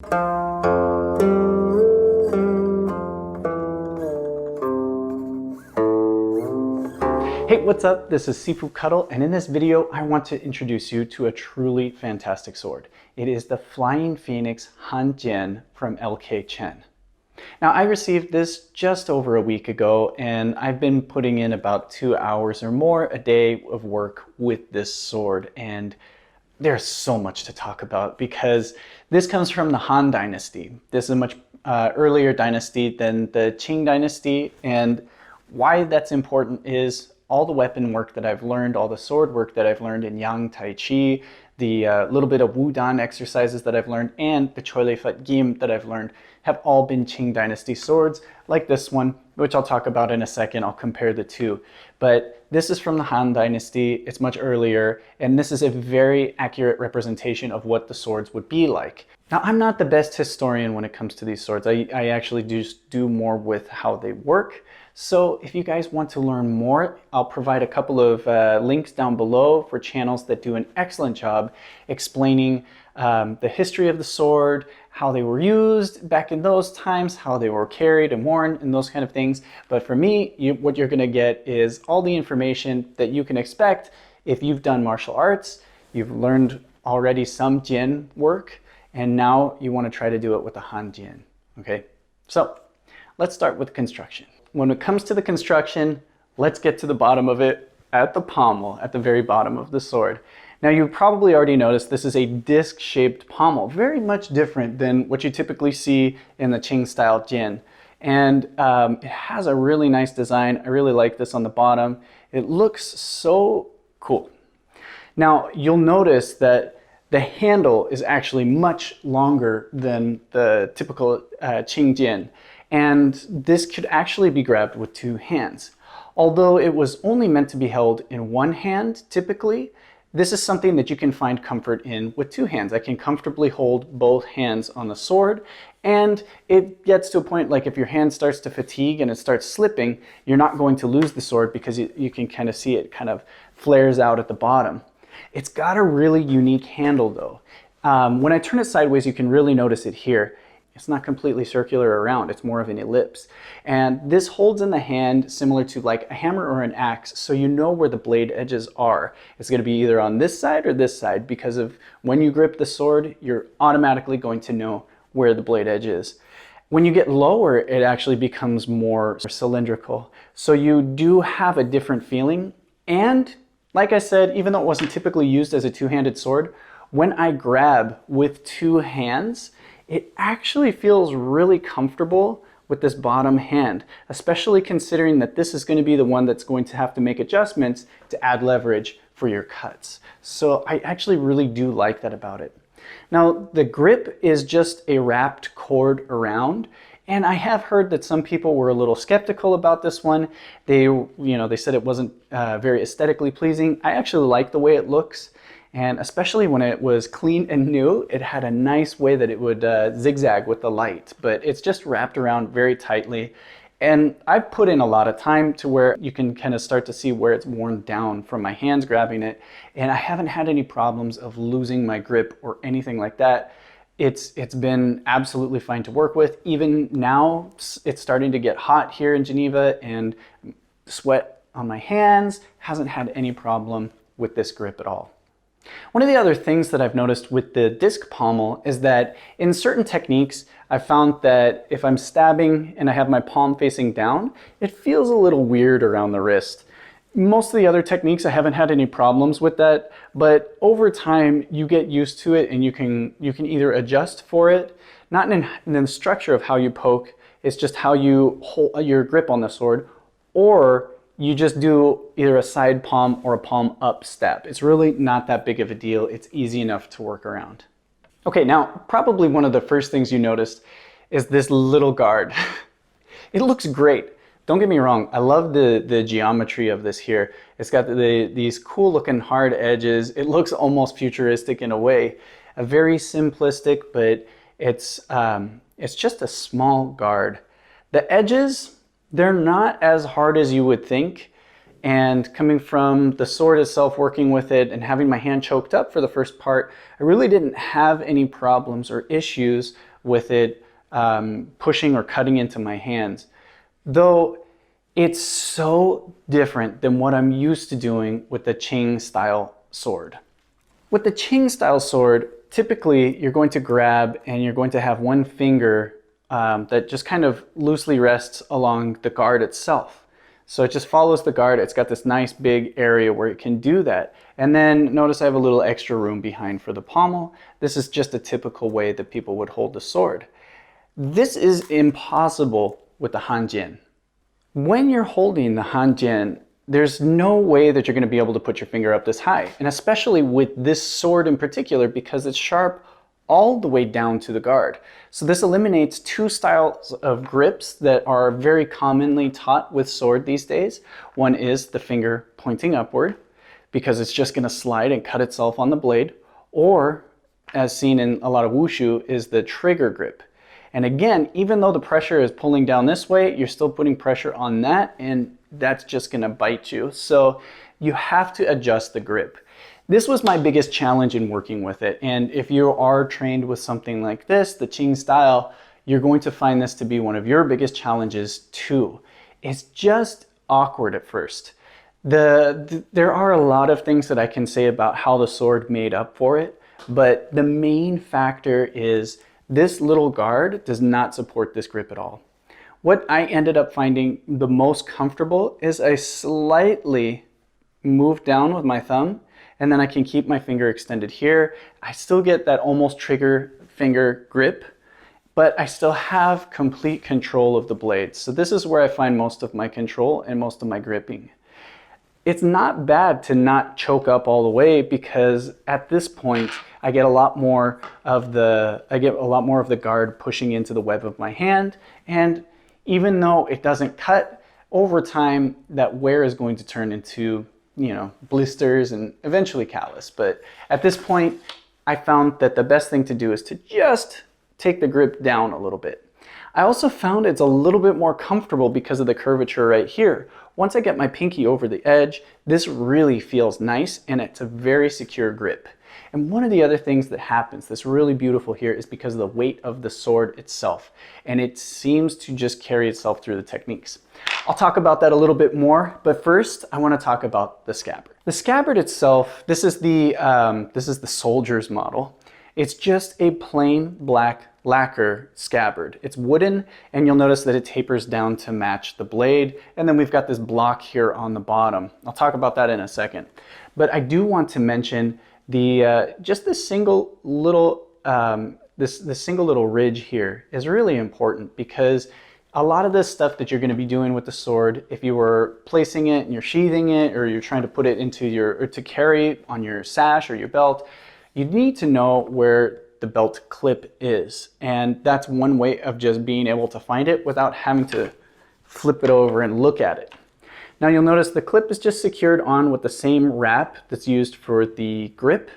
Hey, what's up? This is Sifu Cuddle, and in this video, I want to introduce you to a truly fantastic sword. It is the Flying Phoenix Hanjian from LK Chen. Now, I received this just over a week ago, and I've been putting in about 2 hours or more a day of work with this sword, and there's so much to talk about because this comes from the Han Dynasty. This is a much earlier dynasty than the Qing Dynasty, and why that's important is all the weapon work that I've learned, all the sword work that I've learned in Yang Tai Chi, the little bit of Wudan exercises that I've learned, and the Choi Lei Fut Gim that I've learned have all been Qing Dynasty swords, like this one, which I'll talk about in a second. I'll compare the two. But this is from the Han Dynasty, it's much earlier, and this is a very accurate representation of what the swords would be like. Now, I'm not the best historian when it comes to these swords. I actually just do more with how they work. So if you guys want to learn more, I'll provide a couple of links down below for channels that do an excellent job explaining the history of the sword, how they were used back in those times, how they were carried and worn, and those kind of things. But for me, what you're going to get is all the information that you can expect if you've done martial arts, you've learned already some Jin work, and now you want to try to do it with the Hanjian. Okay, so let's start with construction. When it comes to the construction, let's get to the bottom of it at the pommel, at the very bottom of the sword. Now, you probably already noticed this is a disc-shaped pommel, very much different than what you typically see in the Qing-style Jin. And it has a really nice design. I really like this on the bottom. It looks so cool. Now, you'll notice that the handle is actually much longer than the typical Qing Jin. And this could actually be grabbed with 2 hands. Although it was only meant to be held in 1 hand, typically, this is something that you can find comfort in with 2 hands. I can comfortably hold both hands on the sword, and it gets to a point like if your hand starts to fatigue and it starts slipping, you're not going to lose the sword because you can kind of see it kind of flares out at the bottom. It's got a really unique handle though. When I turn it sideways, you can really notice it here. It's not completely circular around, it's more of an ellipse. And this holds in the hand similar to like a hammer or an axe, so you know where the blade edges are. It's going to be either on this side or this side because of when you grip the sword, you're automatically going to know where the blade edge is. When you get lower, it actually becomes more cylindrical. So you do have a different feeling. And like I said, even though it wasn't typically used as a 2-handed sword, when I grab with 2 hands, it actually feels really comfortable with this bottom hand, especially considering that this is going to be the one that's going to have to make adjustments to add leverage for your cuts. So I actually really do like that about it. Now, the grip is just a wrapped cord around, and I have heard that some people were a little skeptical about this one. They said it wasn't very aesthetically pleasing. I actually like the way it looks. And especially when it was clean and new, it had a nice way that it would zigzag with the light, but it's just wrapped around very tightly. And I've put in a lot of time to where you can kind of start to see where it's worn down from my hands grabbing it. And I haven't had any problems of losing my grip or anything like that. It's been absolutely fine to work with. Even now, it's starting to get hot here in Geneva, and sweat on my hands hasn't had any problem with this grip at all. One of the other things that I've noticed with the disc pommel is that in certain techniques, I've found that if I'm stabbing and I have my palm facing down, it feels a little weird around the wrist. Most of the other techniques, I haven't had any problems with that, but over time, you get used to it and you can either adjust for it, not in the structure of how you poke, it's just how you hold your grip on the sword, or you just do either a side palm or a palm up step. It's really not that big of a deal. It's easy enough to work around. Okay, now probably one of the first things you noticed is this little guard. It looks great. Don't get me wrong, I love the geometry of this here. It's got these cool looking hard edges. It looks almost futuristic in a way. A very simplistic, but it's just a small guard. The edges, they're not as hard as you would think, and coming from the sword itself, working with it and having my hand choked up for the first part, I really didn't have any problems or issues with it pushing or cutting into my hands. Though it's so different than what I'm used to doing with the Qing style sword. With the Qing style sword, typically you're going to grab and you're going to have one finger that just kind of loosely rests along the guard itself. So it just follows the guard. It's got this nice big area where it can do that. And then notice I have a little extra room behind for the pommel. This is just a typical way that people would hold the sword. This is impossible with the Hanjian. When you're holding the Hanjian, there's no way that you're going to be able to put your finger up this high. And especially with this sword in particular, because it's sharp all the way down to the guard. So this eliminates two styles of grips that are very commonly taught with sword these days. One is the finger pointing upward, because it's just going to slide and cut itself on the blade. Or, as seen in a lot of wushu, is the trigger grip. And again, even though the pressure is pulling down this way, you're still putting pressure on that, and that's just going to bite you. So you have to adjust the grip. This was my biggest challenge in working with it. And if you are trained with something like this, the Qing style, you're going to find this to be one of your biggest challenges too. It's just awkward at first. There are a lot of things that I can say about how the sword made up for it, but the main factor is this little guard does not support this grip at all. What I ended up finding the most comfortable is I slightly move down with my thumb, and then I can keep my finger extended here. I still get that almost trigger finger grip, but I still have complete control of the blade. So this is where I find most of my control and most of my gripping. It's not bad to not choke up all the way, because at this point I get a lot more of the guard pushing into the web of my hand, and even though it doesn't cut, over time that wear is going to turn into, you know, blisters and eventually callus. But at this point, I found that the best thing to do is to just take the grip down a little bit. I also found it's a little bit more comfortable because of the curvature right here. Once I get my pinky over the edge, this really feels nice, and it's a very secure grip. And one of the other things that happens that's really beautiful here is because of the weight of the sword itself, and it seems to just carry itself through the techniques. I'll talk about that a little bit more, but first I want to talk about the scabbard. The scabbard itself, this is the soldier's model. It's just a plain black lacquer scabbard. It's wooden, and you'll notice that it tapers down to match the blade, and then we've got this block here on the bottom. I'll talk about that in a second. But I do want to mention just this single little this single little ridge here is really important, because a lot of this stuff that you're going to be doing with the sword, if you were placing it and you're sheathing it, or you're trying to put it into or to carry on your sash or your belt, you need to know where the belt clip is. And that's one way of just being able to find it without having to flip it over and look at it. Now you'll notice the clip is just secured on with the same wrap that's used for the grip.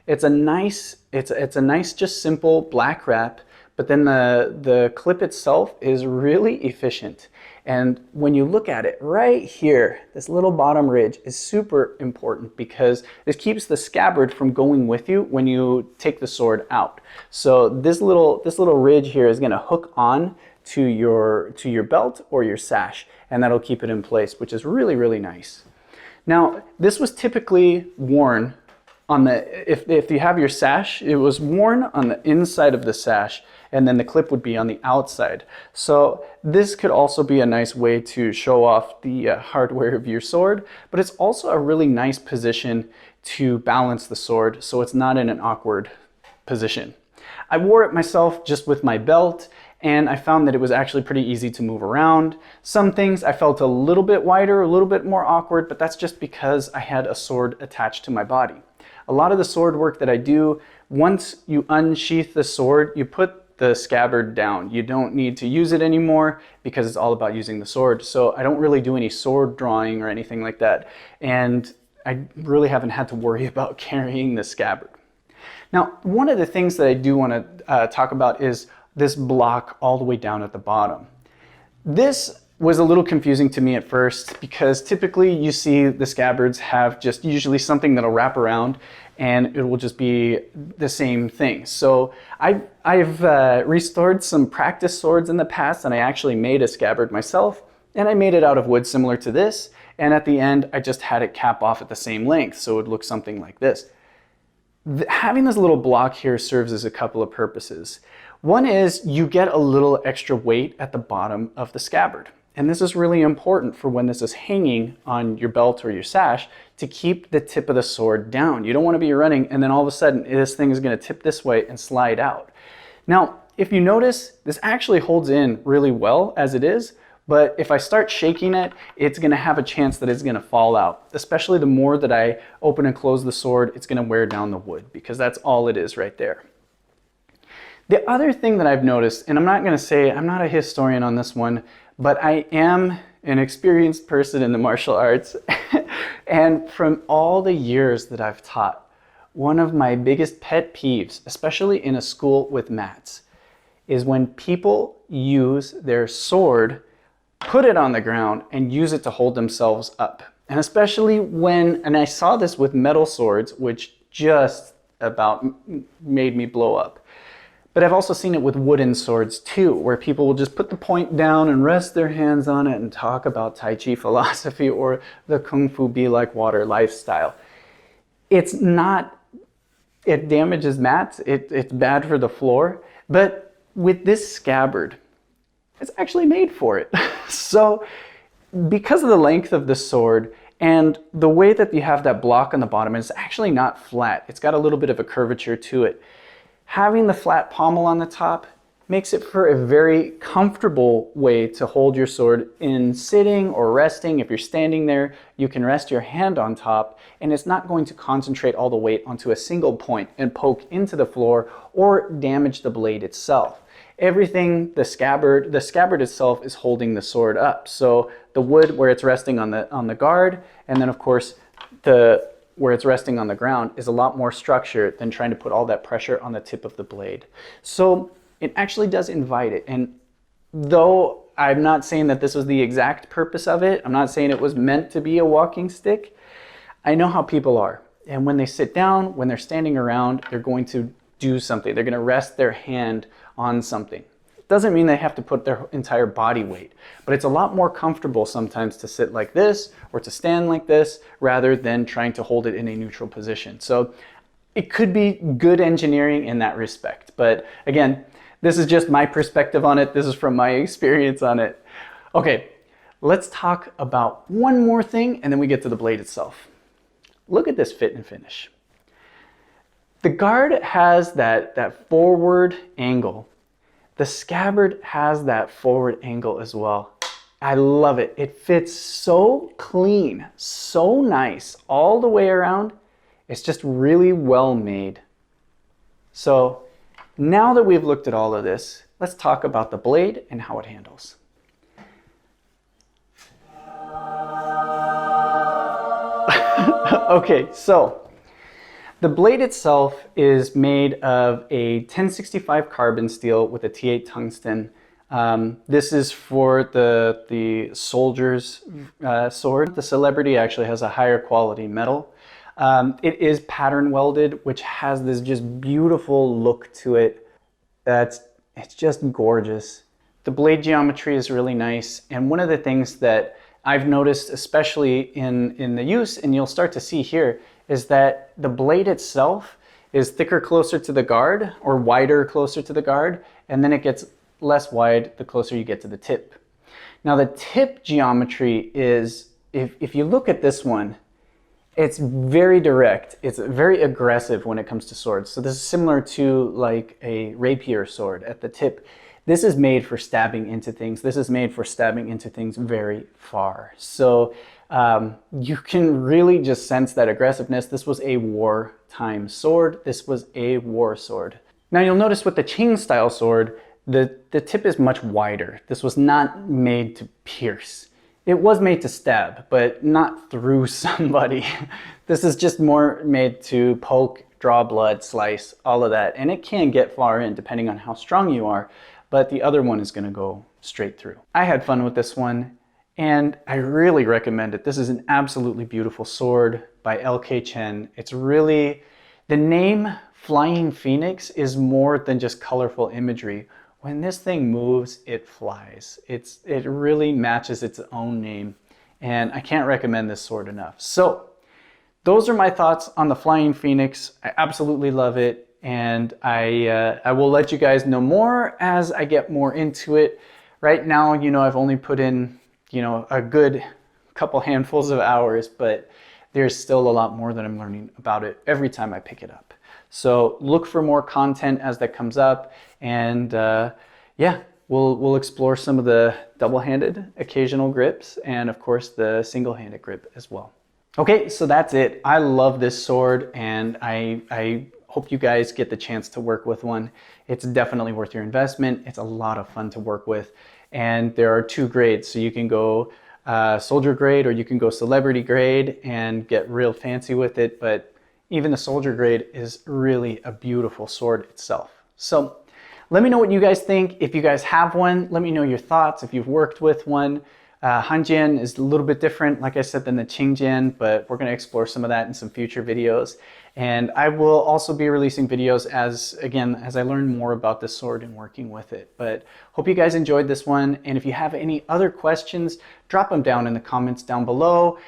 It's a nice just simple black wrap, but then the clip itself is really efficient. And when you look at it right here, this little bottom ridge is super important, because this keeps the scabbard from going with you when you take the sword out. So this little ridge here is going to hook on to your belt or your sash, and that'll keep it in place, which is really, really nice. Now, this was typically worn on if you have your sash, it was worn on the inside of the sash, and then the clip would be on the outside. So this could also be a nice way to show off the hardware of your sword, but it's also a really nice position to balance the sword, so it's not in an awkward position. I wore it myself just with my belt, and I found that it was actually pretty easy to move around. Some things I felt a little bit wider, a little bit more awkward, but that's just because I had a sword attached to my body. A lot of the sword work that I do, once you unsheath the sword, you put the scabbard down. You don't need to use it anymore, because it's all about using the sword. So I don't really do any sword drawing or anything like that. And I really haven't had to worry about carrying the scabbard. Now, one of the things that I do want to talk about is this block all the way down at the bottom. This was a little confusing to me at first, because typically you see the scabbards have just usually something that'll wrap around, and it will just be the same thing. So I've restored some practice swords in the past, and I actually made a scabbard myself, and I made it out of wood similar to this, and at the end I just had it cap off at the same length, so it would look something like this. Having this little block here serves as a couple of purposes. One is you get a little extra weight at the bottom of the scabbard. And this is really important for when this is hanging on your belt or your sash to keep the tip of the sword down. You don't want to be running and then all of a sudden this thing is going to tip this way and slide out. Now, if you notice, this actually holds in really well as it is, but if I start shaking it, it's going to have a chance that it's going to fall out. Especially the more that I open and close the sword, it's going to wear down the wood because that's all it is right there. The other thing that I've noticed, and I'm not going to say, I'm not a historian on this one, but I am an experienced person in the martial arts. And from all the years that I've taught, one of my biggest pet peeves, especially in a school with mats, is when people use their sword, put it on the ground, and use it to hold themselves up. And especially when, and I saw this with metal swords, which just about made me blow up. But I've also seen it with wooden swords too, where people will just put the point down and rest their hands on it and talk about Tai Chi philosophy or the Kung Fu be like water lifestyle. It's not, it damages mats, it's bad for the floor, but with this scabbard, it's actually made for it. So because of the length of the sword and the way that you have that block on the bottom, it's actually not flat. It's got a little bit of a curvature to it. Having the flat pommel on the top makes it for a very comfortable way to hold your sword in sitting or resting. If you're standing there, you can rest your hand on top and it's not going to concentrate all the weight onto a single point and poke into the floor or damage the blade itself. Everything, the scabbard itself is holding the sword up. So the wood where it's resting on the guard, and then of course where it's resting on the ground is a lot more structure than trying to put all that pressure on the tip of the blade. So it actually does invite it. And though I'm not saying that this was the exact purpose of it, I'm not saying it was meant to be a walking stick, I know how people are. And when they sit down, when they're standing around, they're going to do something. They're going to rest their hand on something. Doesn't mean they have to put their entire body weight, but it's a lot more comfortable sometimes to sit like this or to stand like this rather than trying to hold it in a neutral position. So it could be good engineering in that respect. But again, this is just my perspective on it. This is from my experience on it. Okay, let's talk about one more thing and then we get to the blade itself. Look at this fit and finish. The guard has that forward angle. The scabbard has that forward angle as well. I love it. It fits so clean, so nice all the way around. It's just really well made. So now that we've looked at all of this, let's talk about the blade and how it handles. Okay, so the blade itself is made of a 1065 carbon steel with a T8 tungsten. This is for the soldier's sword. The Celebrity actually has a higher quality metal. It is pattern welded, which has this just beautiful look to it. It's just gorgeous. The blade geometry is really nice. And one of the things that I've noticed, especially in the use, and you'll start to see here, is that the blade itself is thicker closer to the guard or wider closer to the guard, and then it gets less wide the closer you get to the tip. Now the tip geometry is, if you look at this one, it's very direct. It's very aggressive when it comes to swords. So this is similar to like a rapier sword at the tip. This is made for stabbing into things. This is made for stabbing into things very far. So you can really just sense that aggressiveness. This was a wartime sword. This was a war sword. Now you'll notice with the Qing style sword, the tip is much wider. This was not made to pierce. It was made to stab, but not through somebody. This is just more made to poke, draw blood, slice, all of that. And it can get far in depending on how strong you are, but the other one is gonna go straight through. I had fun with this one, and I really recommend it. This is an absolutely beautiful sword by LK Chen. It's really, The name Flying Phoenix is more than just colorful imagery. When this thing moves, it flies. It really matches its own name, and I can't recommend this sword enough. So those are my thoughts on the Flying Phoenix. I absolutely love it, and I will let you guys know more as I get more into it. Right now, I've only put in, a good couple handfuls of hours, but there's still a lot more that I'm learning about it every time I pick it up. So look for more content as that comes up, and yeah, we'll explore some of the double-handed occasional grips, and of course the single-handed grip as well. Okay, so that's it. I love this sword, and I hope you guys get the chance to work with one. It's definitely worth your investment. It's a lot of fun to work with, and there are 2 grades, so you can go soldier grade or you can go celebrity grade and get real fancy with it, but even the soldier grade is really a beautiful sword itself. So let me know what you guys think. If you guys have one, let me know your thoughts. If you've worked with one, Hanjian is a little bit different, like I said, than the Qingjian, but we're going to explore some of that in some future videos. And I will also be releasing videos as I learn more about this sword and working with it. But hope you guys enjoyed this one. And if you have any other questions, drop them down in the comments down below.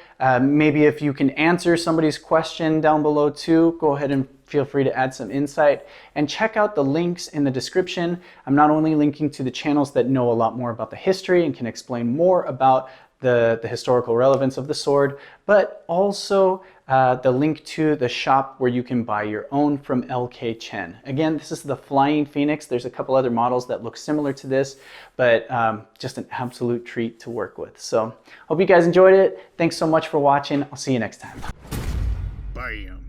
Maybe if you can answer somebody's question down below too, go ahead and feel free to add some insight. And check out the links in the description. I'm not only linking to the channels that know a lot more about the history and can explain more about the historical relevance of the sword, but also the link to the shop where you can buy your own from LK Chen. Again, this is the Flying Phoenix. There's a couple other models that look similar to this, but just an absolute treat to work with. So hope you guys enjoyed it. Thanks so much for watching. I'll see you next time. Bam.